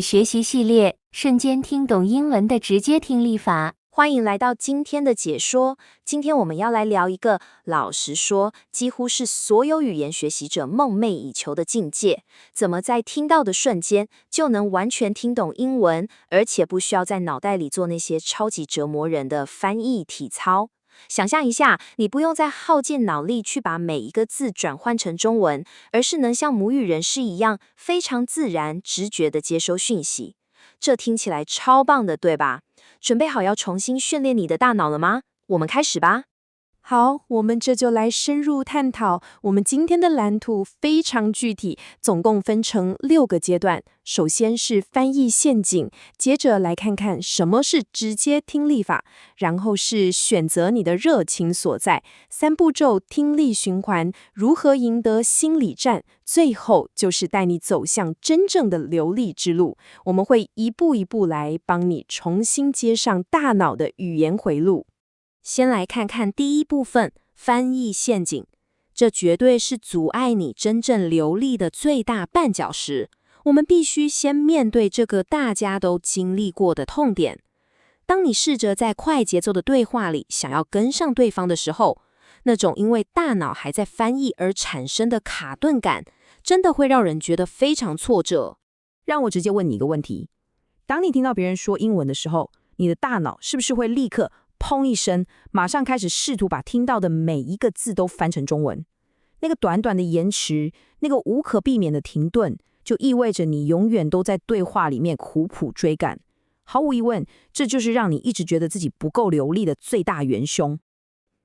学习系列，瞬间听懂英文的直接听力法。欢迎来到今天的解说。今天我们要来聊一个，老实说，几乎是所有语言学习者梦寐以求的境界：怎么在听到的瞬间就能完全听懂英文，而且不需要在脑袋里做那些超级折磨人的翻译体操。想象一下，你不用再耗尽脑力去把每一个字转换成中文，而是能像母语人士一样，非常自然、直觉地接收讯息。这听起来超棒的，对吧？准备好要重新训练你的大脑了吗？我们开始吧。好，我们这就来深入探讨。我们今天的蓝图非常具体，总共分成6个阶段。首先是翻译陷阱，接着来看看什么是直接听力法，然后是选择你的热情所在，3步骤听力循环，如何赢得心理战，最后就是带你走向真正的流利之路。我们会一步一步来帮你重新接上大脑的语言回路。先来看看第一部分，翻译陷阱。这绝对是阻碍你真正流利的最大绊脚石。我们必须先面对这个大家都经历过的痛点。当你试着在快节奏的对话里想要跟上对方的时候，那种因为大脑还在翻译而产生的卡顿感，真的会让人觉得非常挫折。让我直接问你一个问题：当你听到别人说英文的时候，你的大脑是不是会立刻砰一声，马上开始试图把听到的每一个字都翻成中文？那个短短的延迟，那个无可避免的停顿，就意味着你永远都在对话里面苦苦追赶。毫无疑问，这就是让你一直觉得自己不够流利的最大元凶。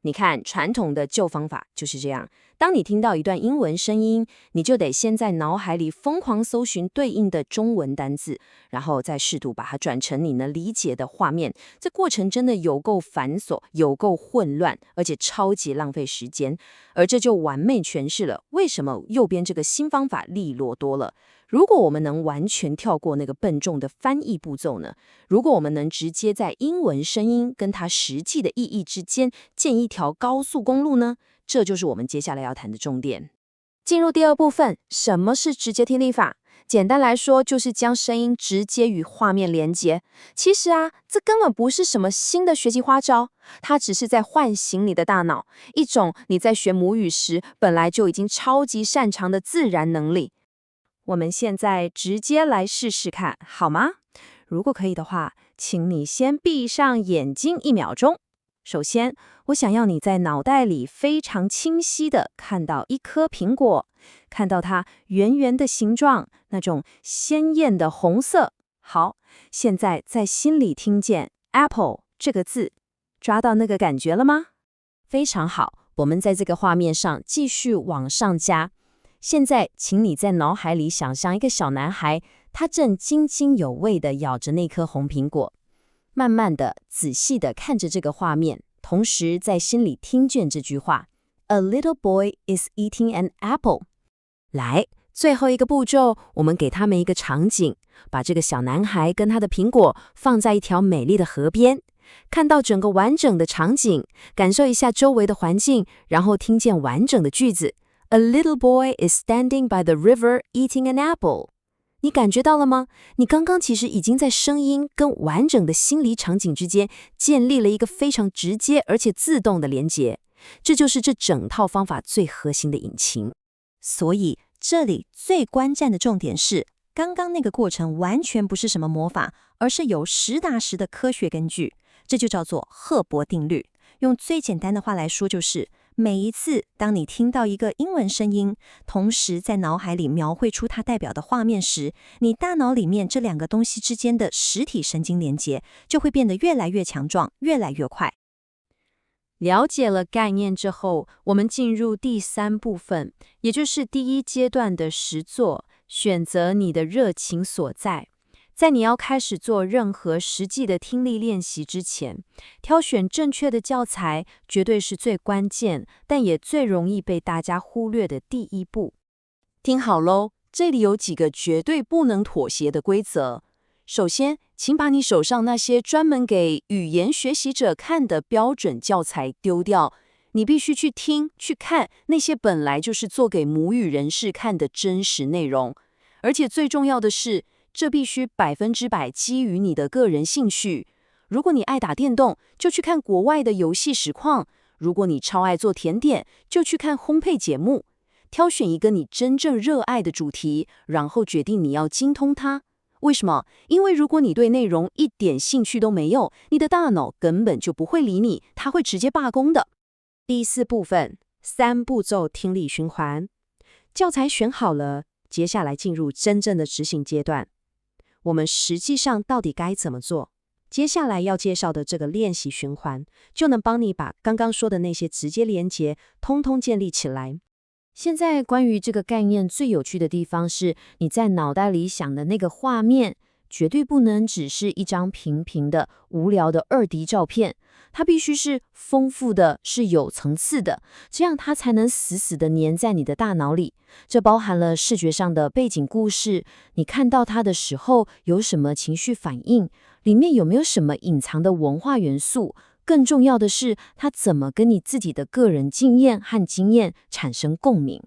你看，传统的旧方法就是这样。当你听到一段英文声音，你就得先在脑海里疯狂搜寻对应的中文单字，然后再试图把它转成你能理解的画面。这过程真的有够繁琐，有够混乱，而且超级浪费时间。而这就完美诠释了为什么右边这个新方法利落多了。如果我们能完全跳过那个笨重的翻译步骤呢？如果我们能直接在英文声音跟它实际的意义之间建一条高速公路呢？这就是我们接下来要谈的重点。进入第二部分，什么是直接听力法？简单来说，就是将声音直接与画面连接。其实这根本不是什么新的学习花招，它只是在唤醒你的大脑，一种你在学母语时本来就已经超级擅长的自然能力。我们现在直接来试试看，好吗？如果可以的话，请你先闭上眼睛1秒钟。首先，我想要你在脑袋里非常清晰地看到一颗苹果，看到它圆圆的形状，那种鲜艳的红色。好，现在在心里听见 apple 这个字，抓到那个感觉了吗？非常好，我们在这个画面上继续往上加。现在，请你在脑海里想象一个小男孩，他正津津有味地咬着那颗红苹果，慢慢地、仔细地看着这个画面，同时在心里听见这句话 ：A little boy is eating an apple。来，最后一个步骤，我们给他们一个场景，把这个小男孩跟他的苹果放在一条美丽的河边，看到整个完整的场景，感受一下周围的环境，然后听见完整的句子。A little boy is standing by the river eating an apple。 你感觉到了吗？你刚刚其实已经在声音跟完整的心理场景之间建立了一个非常直接而且自动的连结，这就是这整套方法最核心的引擎。所以这里最关键的重点是，刚刚那个过程完全不是什么魔法，而是有实打实的科学根据，这就叫做赫伯定律。用最简单的话来说，就是每一次当你听到一个英文声音，同时在脑海里描绘出它代表的画面时，你大脑里面这2个东西之间的实体神经连接就会变得越来越强壮，越来越快。了解了概念之后，我们进入第3部分，也就是第1阶段的实作，选择你的热情所在。在你要开始做任何实际的听力练习之前，挑选正确的教材绝对是最关键，但也最容易被大家忽略的第1步。听好喽，这里有几个绝对不能妥协的规则。首先，请把你手上那些专门给语言学习者看的标准教材丢掉，你必须去听、去看那些本来就是做给母语人士看的真实内容。而且最重要的是，这必须100%基于你的个人兴趣。如果你爱打电动，就去看国外的游戏实况；如果你超爱做甜点，就去看烘焙节目。挑选一个你真正热爱的主题，然后决定你要精通它。为什么？因为如果你对内容一点兴趣都没有，你的大脑根本就不会理你，它会直接罢工的。第4部分，3步骤听力循环。教材选好了，接下来进入真正的执行阶段。我们实际上到底该怎么做？接下来要介绍的这个练习循环，就能帮你把刚刚说的那些直接连结，通通建立起来。现在关于这个概念最有趣的地方是，你在脑袋里想的那个画面，绝对不能只是一张平平的、无聊的2D 照片，它必须是丰富的，是有层次的，这样它才能死死地粘在你的大脑里。这包含了视觉上的背景故事，你看到它的时候有什么情绪反应，里面有没有什么隐藏的文化元素，更重要的是，它怎么跟你自己的个人经验和经验产生共鸣。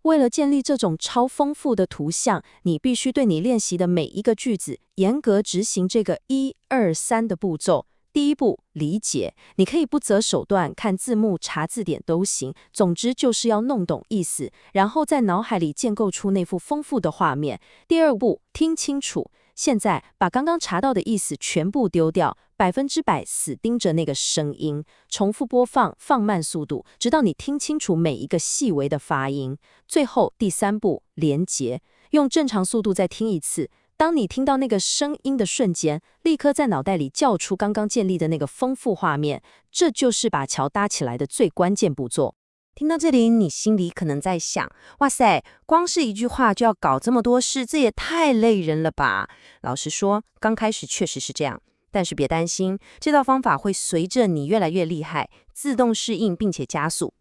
为了建立这种超丰富的图像，你必须对你练习的每一个句子严格执行这个1、2、3的步骤。第一步，理解。你可以不择手段，看字幕、查字典都行，总之就是要弄懂意思，然后在脑海里建构出那幅丰富的画面。第二步，听清楚。现在把刚刚查到的意思全部丢掉，100%死盯着那个声音，重复播放，放慢速度，直到你听清楚每一个细微的发音。最后第3步，连结，用正常速度再听一次。当你听到那个声音的瞬间，立刻在脑袋里叫出刚刚建立的那个丰富画面，这就是把桥搭起来的最关键步骤。听到这里，你心里可能在想，哇塞，光是一句话就要搞这么多事，这也太累人了吧？老实说，刚开始确实是这样，但是别担心，这套方法会随着你越来越厉害，自动适应并且加速。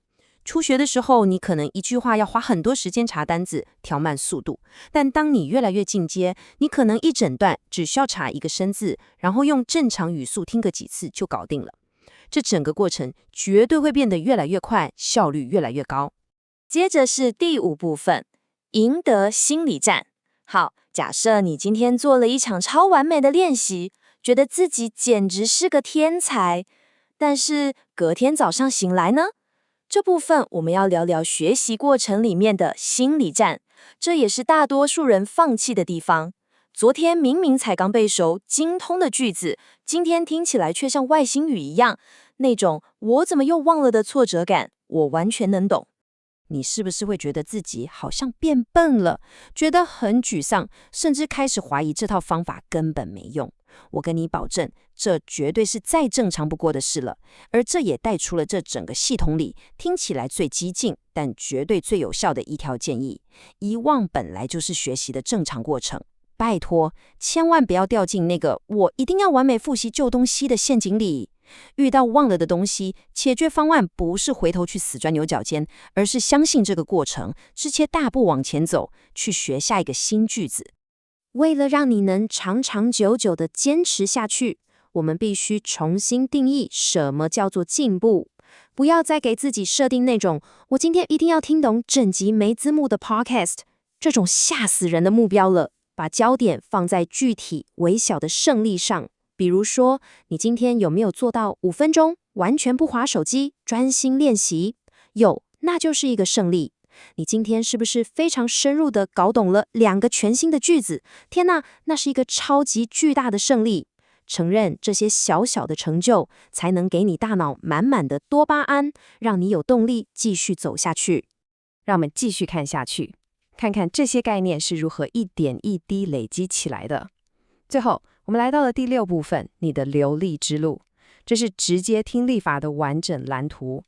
初学的时候，你可能一句话要花很多时间查单字，调慢速度。但当你越来越进阶，你可能一整段只需要查一个生字，然后用正常语速听个几次就搞定了。这整个过程绝对会变得越来越快，效率越来越高。接着是第5部分，赢得心理战。好，假设你今天做了一场超完美的练习，觉得自己简直是个天才，但是隔天早上醒来呢？这部分我们要聊聊学习过程里面的心理战，这也是大多数人放弃的地方。昨天明明才刚背熟精通的句子，今天听起来却像外星语一样，那种我怎么又忘了的挫折感，我完全能懂。你是不是会觉得自己好像变笨了，觉得很沮丧，甚至开始怀疑这套方法根本没用？我跟你保证，这绝对是再正常不过的事了，而这也带出了这整个系统里听起来最激进，但绝对最有效的一条建议：遗忘本来就是学习的正常过程。拜托，千万不要掉进那个我一定要完美复习旧东西的陷阱里。遇到忘了的东西，解决方案不是回头去死钻牛角尖，而是相信这个过程，直接大步往前走，去学下一个新句子。为了让你能长长久久地坚持下去，我们必须重新定义什么叫做进步。不要再给自己设定那种我今天一定要听懂整集没字幕的 podcast 这种吓死人的目标了。把焦点放在具体微小的胜利上，比如说，你今天有没有做到5分钟完全不滑手机，专心练习？有，那就是一个胜利。你今天是不是非常深入地搞懂了2个全新的句子？天哪，那是一个超级巨大的胜利。承认这些小小的成就，才能给你大脑满满的多巴胺，让你有动力继续走下去。让我们继续看下去，看看这些概念是如何一点一滴累积起来的。最后，我们来到了第6部分，你的流利之路。这是直接听力法的完整蓝图。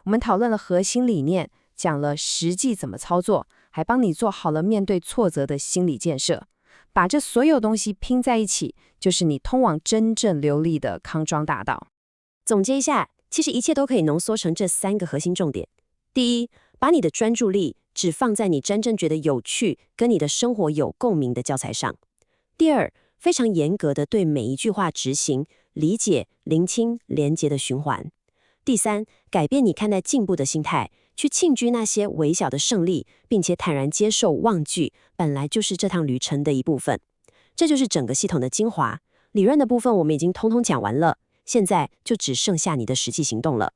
我们讨论了核心理念，讲了实际怎么操作，还帮你做好了面对挫折的心理建设。把这所有东西拼在一起，就是你通往真正流利的康庄大道。总结一下，其实一切都可以浓缩成这3个核心重点。第一，把你的专注力只放在你真正觉得有趣、跟你的生活有共鸣的教材上。第二，非常严格的对每一句话执行、理解、聆听、连结的循环。第三，改变你看待进步的心态，去庆祝那些微小的胜利，并且坦然接受忘句本来就是这趟旅程的一部分。这就是整个系统的精华。理论的部分我们已经通通讲完了，现在就只剩下你的实际行动了。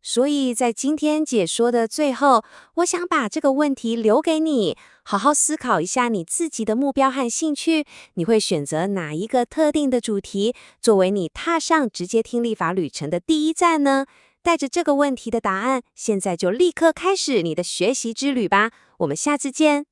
所以在今天解说的最后，我想把这个问题留给你，好好思考一下你自己的目标和兴趣，你会选择哪一个特定的主题，作为你踏上直接听力法旅程的第一站呢？带着这个问题的答案，现在就立刻开始你的学习之旅吧。我们下次见。